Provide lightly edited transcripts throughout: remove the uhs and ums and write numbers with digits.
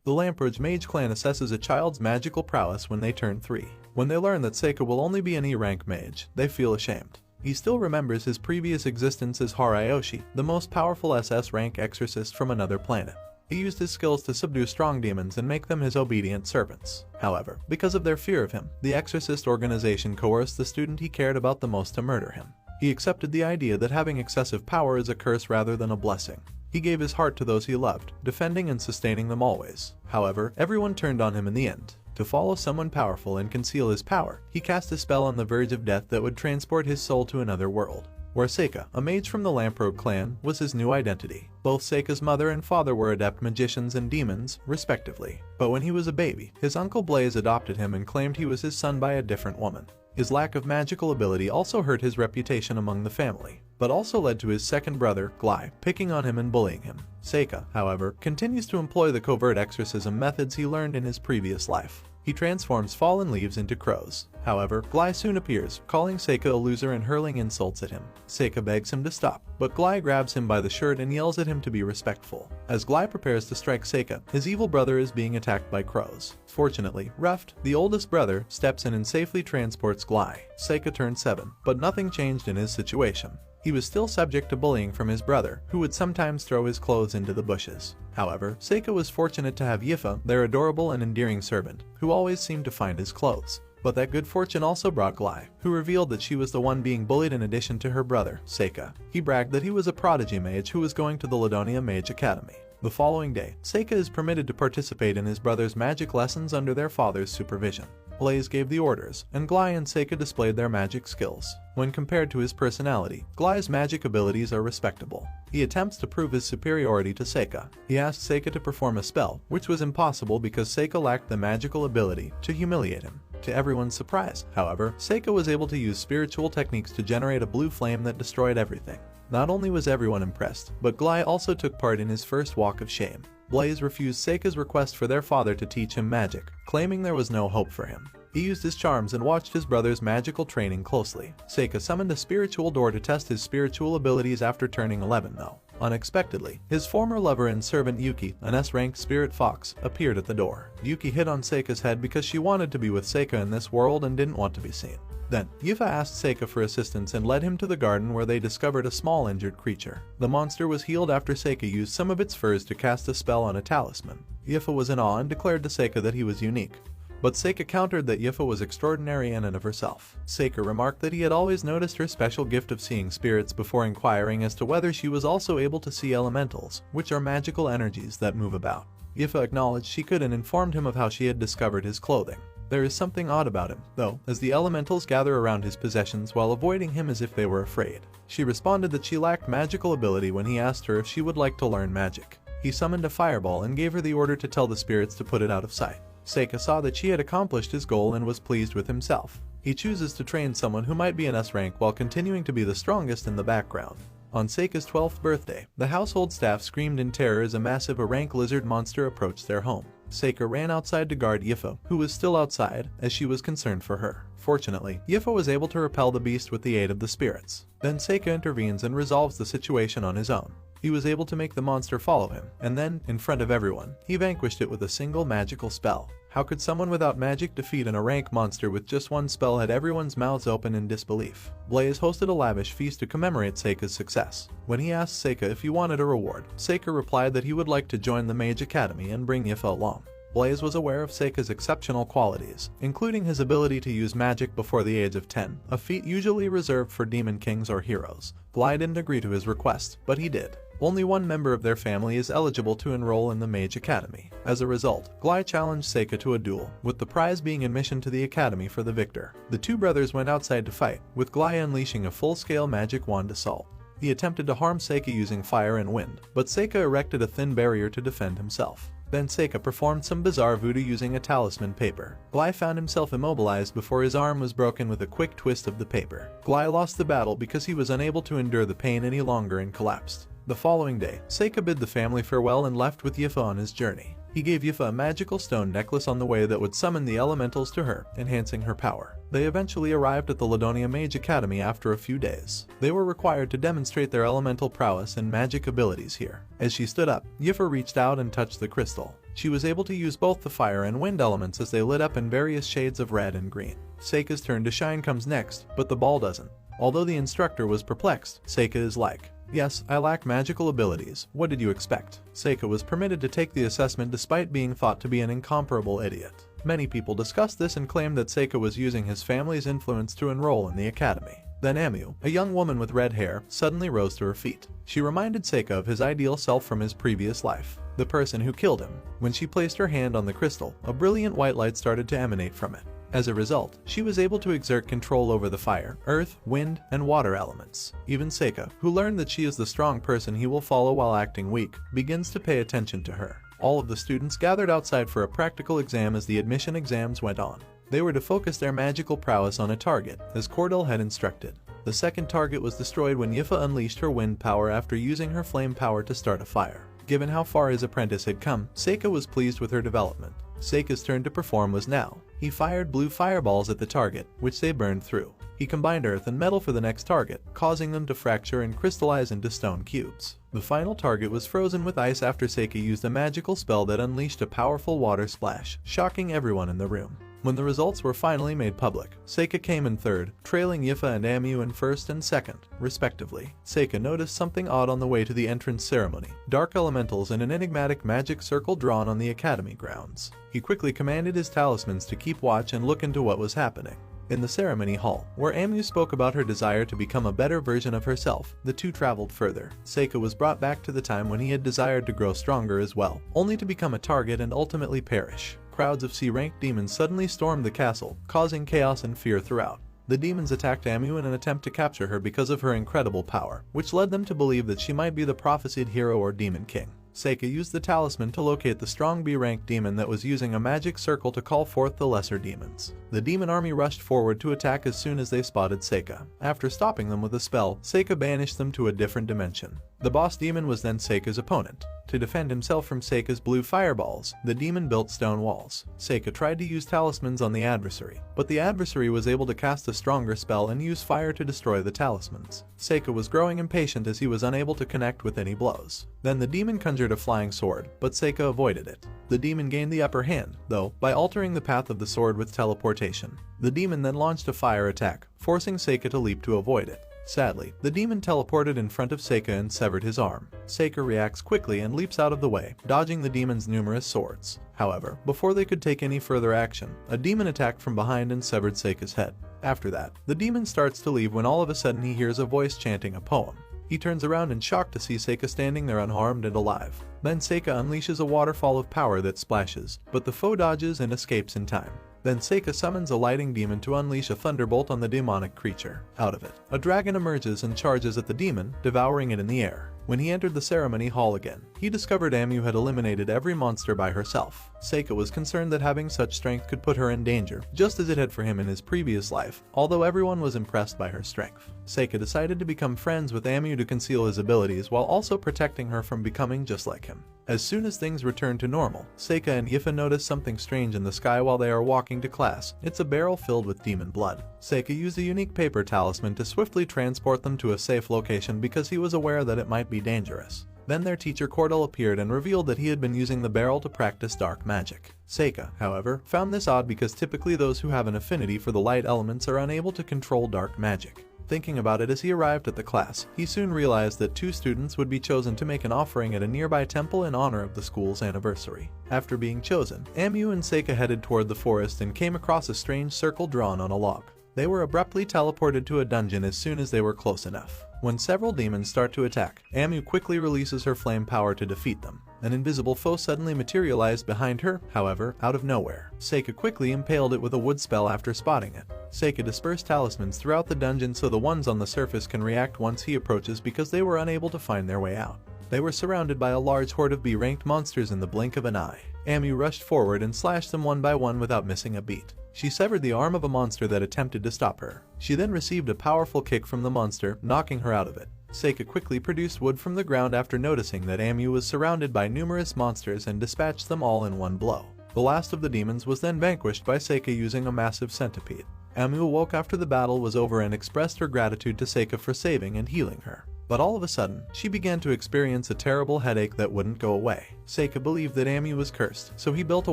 The Lamproj Mage clan assesses a child's magical prowess when they turn 3. When they learn that Seika will only be an E-rank mage, they feel ashamed. He still remembers his previous existence as Harayoshi, the most powerful SS rank exorcist from another planet. He used his skills to subdue strong demons and make them his obedient servants. However, because of their fear of him, the exorcist organization coerced the student he cared about the most to murder him. He accepted the idea that having excessive power is a curse rather than a blessing. He gave his heart to those he loved, defending and sustaining them always. However, everyone turned on him in the end. To follow someone powerful and conceal his power, he cast a spell on the verge of death that would transport his soul to another world, where Seika, a mage from the Lamproj clan, was his new identity. Both Seika's mother and father were adept magicians and demons, respectively. But when he was a baby, his uncle Blaze adopted him and claimed he was his son by a different woman. His lack of magical ability also hurt his reputation among the family, but also led to his second brother, Glai, picking on him and bullying him. Seika, however, continues to employ the covert exorcism methods he learned in his previous life. He transforms fallen leaves into crows. However, Glai soon appears, calling Seika a loser and hurling insults at him. Seika begs him to stop, but Glai grabs him by the shirt and yells at him to be respectful. As Glai prepares to strike Seika, his evil brother is being attacked by crows. Fortunately, Ruft, the oldest brother, steps in and safely transports Glai. Seika turned 7, but nothing changed in his situation. He was still subject to bullying from his brother, who would sometimes throw his clothes into the bushes. However, Seika was fortunate to have Yifa, their adorable and endearing servant, who always seemed to find his clothes. But that good fortune also brought Glai, who revealed that she was the one being bullied in addition to her brother, Seika. He bragged that he was a prodigy mage who was going to the Ladonia Mage Academy. The following day, Seika is permitted to participate in his brother's magic lessons under their father's supervision. Blaze gave the orders, and Glai and Seika displayed their magic skills. When compared to his personality, Glai's magic abilities are respectable. He attempts to prove his superiority to Seika. He asked Seika to perform a spell, which was impossible because Seika lacked the magical ability to humiliate him. To everyone's surprise, however, Seika was able to use spiritual techniques to generate a blue flame that destroyed everything. Not only was everyone impressed, but Glai also took part in his first walk of shame. Blaze refused Seika's request for their father to teach him magic, claiming there was no hope for him. He used his charms and watched his brother's magical training closely. Seika summoned a spiritual door to test his spiritual abilities after turning 11 though. Unexpectedly, his former lover and servant Yuki, an S-ranked spirit fox, appeared at the door. Yuki hit on Seika's head because she wanted to be with Seika in this world and didn't want to be seen. Then, Yifa asked Seika for assistance and led him to the garden where they discovered a small injured creature. The monster was healed after Seika used some of its furs to cast a spell on a talisman. Yifa was in awe and declared to Seika that he was unique. But Seika countered that Yifa was extraordinary in and of herself. Seika remarked that he had always noticed her special gift of seeing spirits before inquiring as to whether she was also able to see elementals, which are magical energies that move about. Yifa acknowledged she could and informed him of how she had discovered his clothing. There is something odd about him, though, as the elementals gather around his possessions while avoiding him as if they were afraid. She responded that she lacked magical ability when he asked her if she would like to learn magic. He summoned a fireball and gave her the order to tell the spirits to put it out of sight. Seika saw that she had accomplished his goal and was pleased with himself. He chooses to train someone who might be an S rank while continuing to be the strongest in the background. On Seika's 12th birthday, the household staff screamed in terror as a massive A-rank lizard monster approached their home. Seika ran outside to guard Yifa, who was still outside, as she was concerned for her. Fortunately, Yifa was able to repel the beast with the aid of the spirits. Then Seika intervenes and resolves the situation on his own. He was able to make the monster follow him, and then, in front of everyone, he vanquished it with a single magical spell. How could someone without magic defeat an A-rank monster with just one spell? Had everyone's mouths open in disbelief. Blaze hosted a lavish feast to commemorate Seika's success. When he asked Seika if he wanted a reward, Seika replied that he would like to join the Mage Academy and bring Yifa along. Blaze was aware of Seika's exceptional qualities, including his ability to use magic before the age of 10, a feat usually reserved for demon kings or heroes. Glai didn't agree to his request, but he did. Only one member of their family is eligible to enroll in the Mage Academy. As a result, Glai challenged Seika to a duel, with the prize being admission to the academy for the victor. The two brothers went outside to fight, with Glai unleashing a full-scale magic wand assault. He attempted to harm Seika using fire and wind, but Seika erected a thin barrier to defend himself. Then Seika performed some bizarre voodoo using a talisman paper. Glai found himself immobilized before his arm was broken with a quick twist of the paper. Glai lost the battle because he was unable to endure the pain any longer and collapsed. The following day, Seika bid the family farewell and left with Yifa on his journey. He gave Yifa a magical stone necklace on the way that would summon the elementals to her, enhancing her power. They eventually arrived at the Ladonia Mage Academy after a few days. They were required to demonstrate their elemental prowess and magic abilities here. As she stood up, Yifa reached out and touched the crystal. She was able to use both the fire and wind elements as they lit up in various shades of red and green. Seika's turn to shine comes next, but the ball doesn't. Although the instructor was perplexed, Seika is like, "Yes, I lack magical abilities. What did you expect?" Seika was permitted to take the assessment despite being thought to be an incomparable idiot. Many people discussed this and claimed that Seika was using his family's influence to enroll in the academy. Then Amu, a young woman with red hair, suddenly rose to her feet. She reminded Seika of his ideal self from his previous life, the person who killed him. When she placed her hand on the crystal, a brilliant white light started to emanate from it. As a result, she was able to exert control over the fire, earth, wind, and water elements. Even Seika, who learned that she is the strong person he will follow while acting weak, begins to pay attention to her. All of the students gathered outside for a practical exam as the admission exams went on. They were to focus their magical prowess on a target, as Cordell had instructed. The second target was destroyed when Yifa unleashed her wind power after using her flame power to start a fire. Given how far his apprentice had come, Seika was pleased with her development. Seika's turn to perform was now. He fired blue fireballs at the target, which they burned through. He combined earth and metal for the next target, causing them to fracture and crystallize into stone cubes. The final target was frozen with ice after Seika used a magical spell that unleashed a powerful water splash, shocking everyone in the room. When the results were finally made public, Seika came in third, trailing Yifa and Amu in first and second, respectively. Seika noticed something odd on the way to the entrance ceremony: dark elementals and an enigmatic magic circle drawn on the academy grounds. He quickly commanded his talismans to keep watch and look into what was happening. In the ceremony hall, where Amu spoke about her desire to become a better version of herself, the two traveled further. Seika was brought back to the time when he had desired to grow stronger as well, only to become a target and ultimately perish. Crowds of C-ranked demons suddenly stormed the castle, causing chaos and fear throughout. The demons attacked Amu in an attempt to capture her because of her incredible power, which led them to believe that she might be the prophesied hero or demon king. Seika used the talisman to locate the strong B-ranked demon that was using a magic circle to call forth the lesser demons. The demon army rushed forward to attack as soon as they spotted Seika. After stopping them with a spell, Seika banished them to a different dimension. The boss demon was then Seika's opponent. To defend himself from Seika's blue fireballs, the demon built stone walls. Seika tried to use talismans on the adversary, but the adversary was able to cast a stronger spell and use fire to destroy the talismans. Seika was growing impatient as he was unable to connect with any blows. Then the demon conjured a flying sword, but Seika avoided it. The demon gained the upper hand, though, by altering the path of the sword with teleportation. The demon then launched a fire attack, forcing Seika to leap to avoid it. Sadly, the demon teleported in front of Seika and severed his arm. Seika reacts quickly and leaps out of the way, dodging the demon's numerous swords. However, before they could take any further action, a demon attacked from behind and severed Seika's head. After that, the demon starts to leave when all of a sudden he hears a voice chanting a poem. He turns around in shock to see Seika standing there unharmed and alive. Then Seika unleashes a waterfall of power that splashes, but the foe dodges and escapes in time. Then Seika summons a lighting demon to unleash a thunderbolt on the demonic creature. Out of it, a dragon emerges and charges at the demon, devouring it in the air. When he entered the ceremony hall again, he discovered Amu had eliminated every monster by herself. Seika was concerned that having such strength could put her in danger, just as it had for him in his previous life, although everyone was impressed by her strength. Seika decided to become friends with Amu to conceal his abilities while also protecting her from becoming just like him. As soon as things returned to normal, Seika and Yifa notice something strange in the sky while they are walking to class. It's a barrel filled with demon blood. Seika used a unique paper talisman to swiftly transport them to a safe location because he was aware that it might be dangerous. Then their teacher Cordell appeared and revealed that he had been using the barrel to practice dark magic. Seika, however, found this odd because typically those who have an affinity for the light elements are unable to control dark magic. Thinking about it as he arrived at the class, he soon realized that 2 students would be chosen to make an offering at a nearby temple in honor of the school's anniversary. After being chosen, Amu and Seika headed toward the forest and came across a strange circle drawn on a log. They were abruptly teleported to a dungeon as soon as they were close enough. When several demons start to attack, Amu quickly releases her flame power to defeat them. An invisible foe suddenly materialized behind her, however, out of nowhere. Seika quickly impaled it with a wood spell after spotting it. Seika dispersed talismans throughout the dungeon so the ones on the surface can react once he approaches because they were unable to find their way out. They were surrounded by a large horde of B-ranked monsters in the blink of an eye. Amu rushed forward and slashed them one by one without missing a beat. She severed the arm of a monster that attempted to stop her. She then received a powerful kick from the monster, knocking her out of it. Seika quickly produced wood from the ground after noticing that Amu was surrounded by numerous monsters and dispatched them all in one blow. The last of the demons was then vanquished by Seika using a massive centipede. Amu awoke after the battle was over and expressed her gratitude to Seika for saving and healing her. But all of a sudden, she began to experience a terrible headache that wouldn't go away. Seika believed that Amy was cursed, so he built a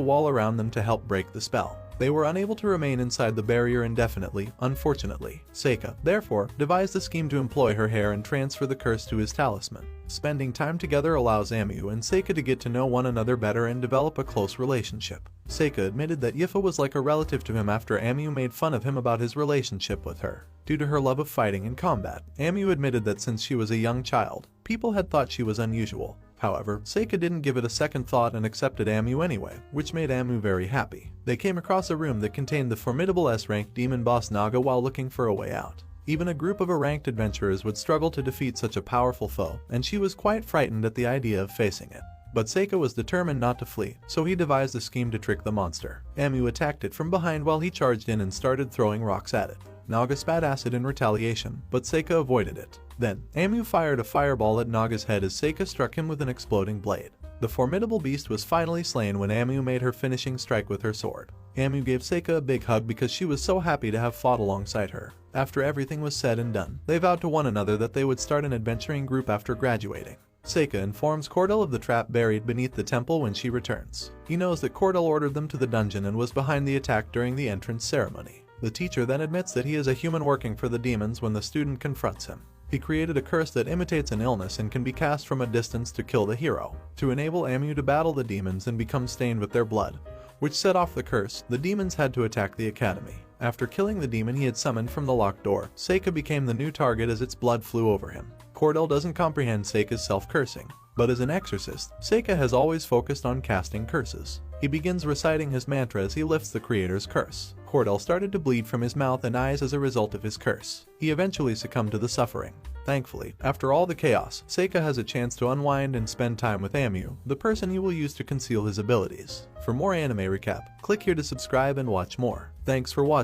wall around them to help break the spell. They were unable to remain inside the barrier indefinitely, unfortunately. Seika, therefore, devised a scheme to employ her hair and transfer the curse to his talisman. Spending time together allows Amu and Seika to get to know one another better and develop a close relationship. Seika admitted that Yifa was like a relative to him after Amu made fun of him about his relationship with her. Due to her love of fighting and combat, Amu admitted that since she was a young child, people had thought she was unusual. However, Seika didn't give it a second thought and accepted Amu anyway, which made Amu very happy. They came across a room that contained the formidable S-rank demon boss Naga while looking for a way out. Even a group of ranked adventurers would struggle to defeat such a powerful foe, and she was quite frightened at the idea of facing it. But Seika was determined not to flee, so he devised a scheme to trick the monster. Amu attacked it from behind while he charged in and started throwing rocks at it. Naga spat acid in retaliation, but Seika avoided it. Then, Amu fired a fireball at Naga's head as Seika struck him with an exploding blade. The formidable beast was finally slain when Amu made her finishing strike with her sword. Amu gave Seika a big hug because she was so happy to have fought alongside her. After everything was said and done, they vowed to one another that they would start an adventuring group after graduating. Seika informs Cordell of the trap buried beneath the temple when she returns. He knows that Cordell ordered them to the dungeon and was behind the attack during the entrance ceremony. The teacher then admits that he is a human working for the demons when the student confronts him. He created a curse that imitates an illness and can be cast from a distance to kill the hero, to enable Amu to battle the demons and become stained with their blood, which set off the curse. The demons had to attack the academy. After killing the demon he had summoned from the locked door, Seika became the new target as its blood flew over him. Cordell doesn't comprehend Seika's self-cursing, but as an exorcist, Seika has always focused on casting curses. He begins reciting his mantra as he lifts the creator's curse. Cordell started to bleed from his mouth and eyes as a result of his curse. He eventually succumbed to the suffering. Thankfully, after all the chaos, Seika has a chance to unwind and spend time with Amu, the person he will use to conceal his abilities. For more anime recap, click here to subscribe and watch more. Thanks for watching.